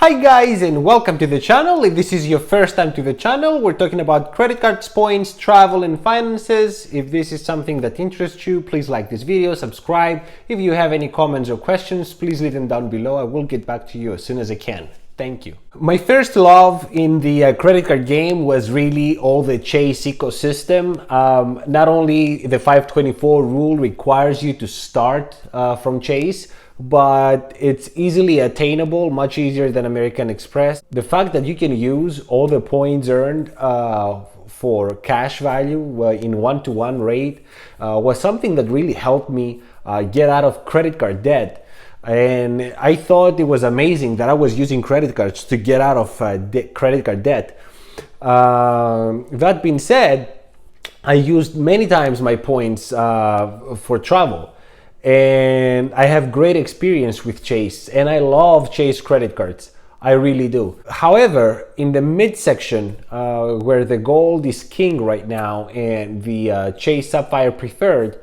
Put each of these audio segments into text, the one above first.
Hi guys and welcome to the channel. If this is your first time to the channel, we're talking about credit cards, points, travel and finances. If this is something that interests you, please like this video, subscribe. If you have any comments or questions, please leave them down below. I will get back to you as soon as I can. Thank you. My first love in the credit card game was really all the Chase ecosystem. Not only the 524 rule requires you to start from Chase, but it's easily attainable, much easier than American Express. The fact that you can use all the points earned for cash value in one-to-one rate was something that really helped me get out of credit card debt. And I thought it was amazing that I was using credit cards to get out of credit card debt. That being said, I used many times my points for travel. And I have great experience with Chase, and I love Chase credit cards. I really do. However, in the midsection, where the gold is king right now and the Chase Sapphire Preferred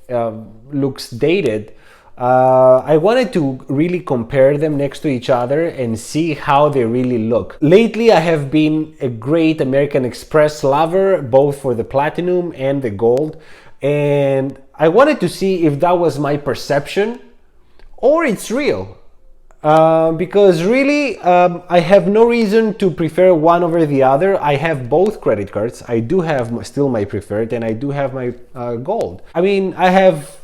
looks dated, I wanted to really compare them next to each other and see how they really look. Lately, I have been a great American Express lover, both for the platinum and the gold. And I wanted to see if that was my perception or it's real. Because really, I have no reason to prefer one over the other. I have both credit cards. I do have still my preferred and I do have my gold. I mean, I have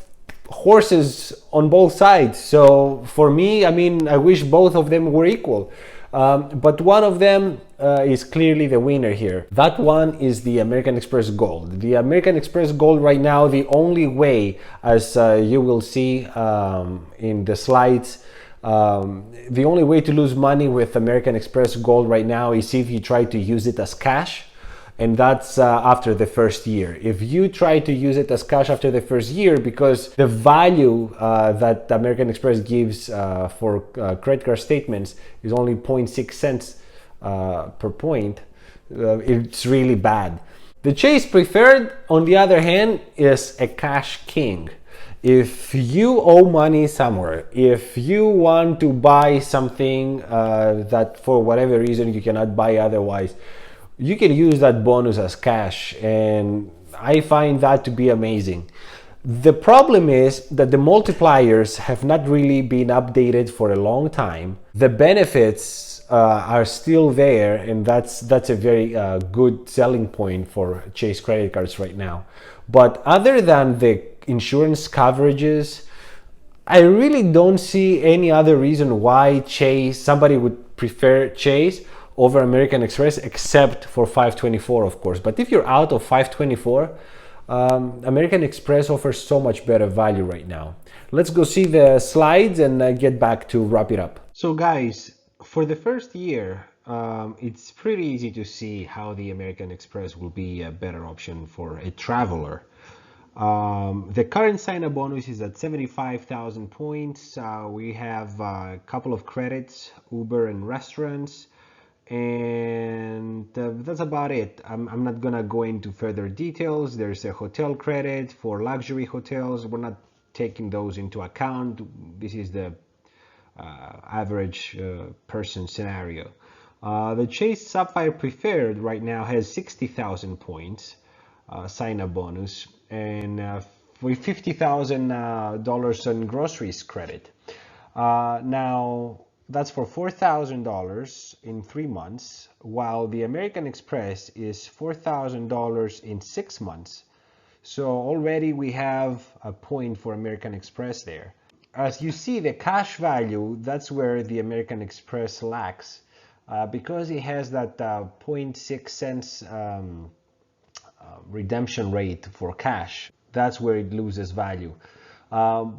horses on both sides. So for me, I mean, I wish both of them were equal. But one of them is clearly the winner here. That one is the American Express Gold. The American Express Gold right now, the only way, as you will see in the slides, the only way to lose money with American Express Gold right now is if you try to use it as cash. And that's after the first year. If you try to use it as cash after the first year, because the value that American Express gives for credit card statements is only 0.6 cents per point, it's really bad. The Chase Preferred, on the other hand, is a cash king. If you owe money somewhere, if you want to buy something that for whatever reason you cannot buy otherwise, you can use that bonus as cash, and I find that to be amazing. The problem is that the multipliers have not really been updated for a long time. The benefits are still there, and that's a very good selling point for Chase credit cards right now. But other than the insurance coverages, I really don't see any other reason why somebody would prefer Chase over American Express, except for 524, of course. But if you're out of 524, American Express offers so much better value right now. Let's go see the slides and get back to wrap it up. So guys, for the first year, it's pretty easy to see how the American Express will be a better option for a traveler. The current sign-up bonus is at 75,000 points. We have a couple of credits, Uber and restaurants. And that's about it. I'm not gonna go into further details. There's a hotel credit for luxury hotels. We're not taking those into account. This is the average person scenario. The Chase Sapphire Preferred right now has 60,000 points sign-up bonus and with $50,000 in groceries credit. Now that's for $4,000 in 3 months, while the American Express is $4,000 in 6 months. So already we have a point for American Express there. As you see, the cash value, that's where the American Express lacks, because it has that 0.6 cents redemption rate for cash. That's where it loses value.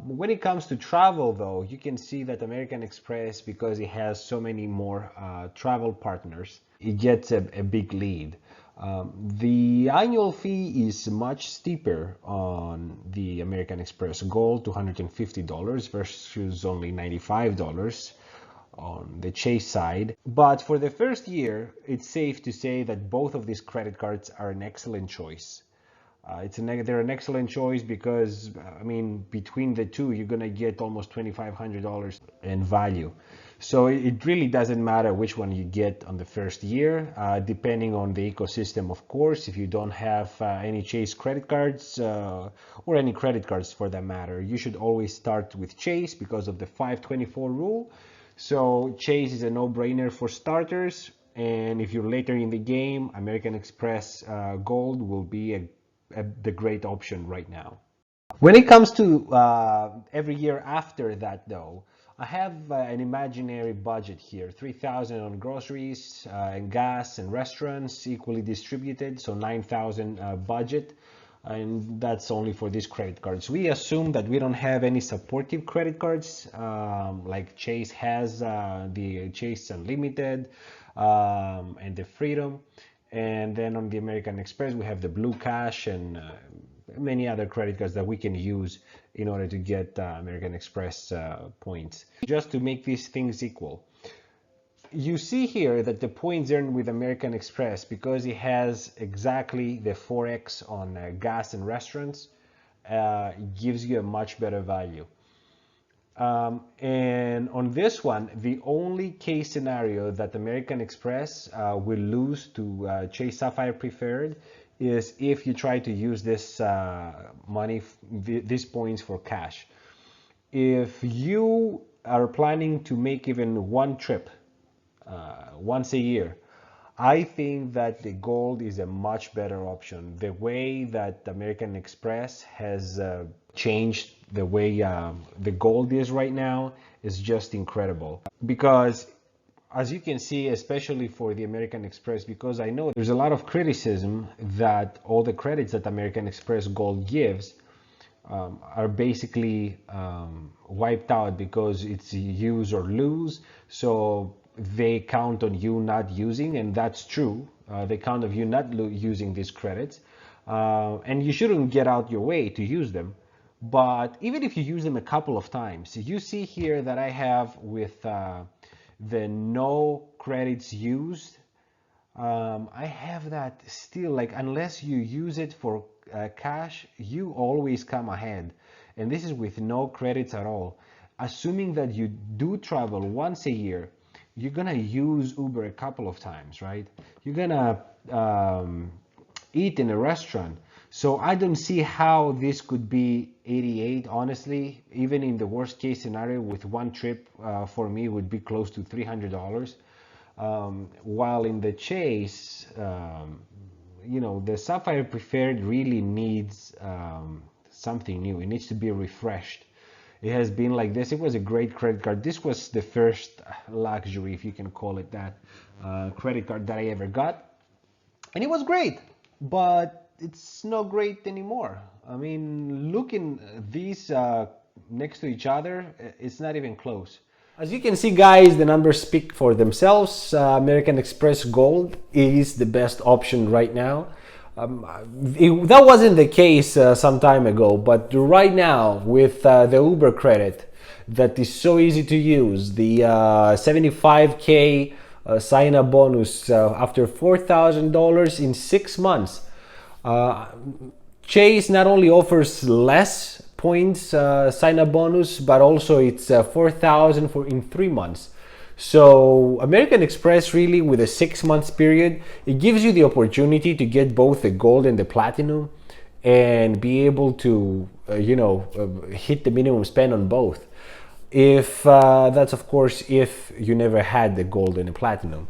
When it comes to travel, though, you can see that American Express, because it has so many more travel partners, it gets a big lead. The annual fee is much steeper on the American Express Gold, $250 versus only $95 on the Chase side. But for the first year, it's safe to say that both of these credit cards are an excellent choice. They're an excellent choice because, I mean, between the two, you're gonna get almost $2,500 in value. So it really doesn't matter which one you get on the first year, depending on the ecosystem, of course. If you don't have any Chase credit cards or any credit cards for that matter, you should always start with Chase because of the 524 rule. So Chase is a no-brainer for starters. And if you're later in the game, American Express Gold will be the great option right now. When it comes to every year after that, though, I have an imaginary budget here, 3,000 on groceries and gas and restaurants, equally distributed, so 9,000 budget, and that's only for these credit cards. We assume that we don't have any supportive credit cards, like Chase has the Chase Unlimited and the Freedom, and then on the American Express we have the Blue Cash and many other credit cards that we can use in order to get American Express points. Just to make these things equal, you see here that the points earned with American Express, because it has exactly the 4x on gas and restaurants, gives you a much better value. And on this one, the only case scenario that American Express will lose to Chase Sapphire Preferred is if you try to use this money, these points for cash. If you are planning to make even one trip once a year, I think that the gold is a much better option. The way that American Express has changed the way the gold is right now is just incredible. Because as you can see, especially for the American Express, because I know there's a lot of criticism that all the credits that American Express Gold gives are basically wiped out because it's use or lose. So they count on you not using, and that's true. They count on you not using these credits, and you shouldn't get out your way to use them. But even if you use them a couple of times, you see here that I have with the no credits used, I have that still, like, unless you use it for cash, you always come ahead. And this is with no credits at all. Assuming that you do travel once a year, you're gonna use Uber a couple of times, right? You're gonna eat in a restaurant. So I don't see how this could be 88, honestly. Even in the worst case scenario, with one trip for me would be close to $300. While in the Chase, you know, the Sapphire Preferred really needs something new. It needs to be refreshed. It has been like this. It was a great credit card. This was the first luxury, if you can call it that, credit card that I ever got. And it was great, but it's not great anymore. I mean, looking these next to each other, it's not even close. As you can see, guys, the numbers speak for themselves. American Express Gold is the best option right now. That wasn't the case some time ago, but right now with the Uber credit that is so easy to use, the 75K sign-up bonus after $4,000 in 6 months, Chase not only offers less points sign-up bonus, but also it's 4,000 in 3 months. So American Express, really, with a 6 months period, it gives you the opportunity to get both the gold and the platinum and be able to hit the minimum spend on both. If that's, of course, if you never had the gold and the platinum.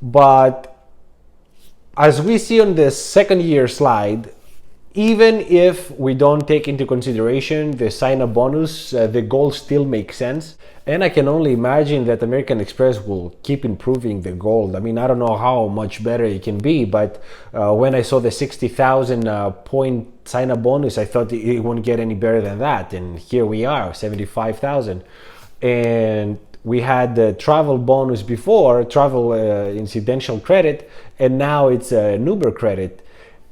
But as we see on the second year slide, even if we don't take into consideration the sign-up bonus, the gold still makes sense. And I can only imagine that American Express will keep improving the gold. I mean, I don't know how much better it can be, but when I saw the 60,000 point sign-up bonus, I thought it wouldn't get any better than that. And here we are, 75,000. And we had the travel bonus before, travel incidental credit, and now it's an Uber credit.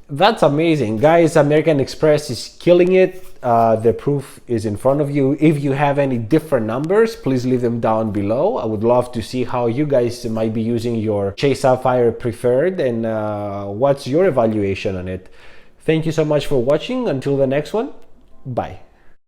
That's amazing, guys. American Express is killing it. The proof is in front of you. If you have any different numbers, please leave them down below. I would love to see how you guys might be using your Chase Sapphire Preferred and what's your evaluation on it. Thank you so much for watching. Until the next one, bye.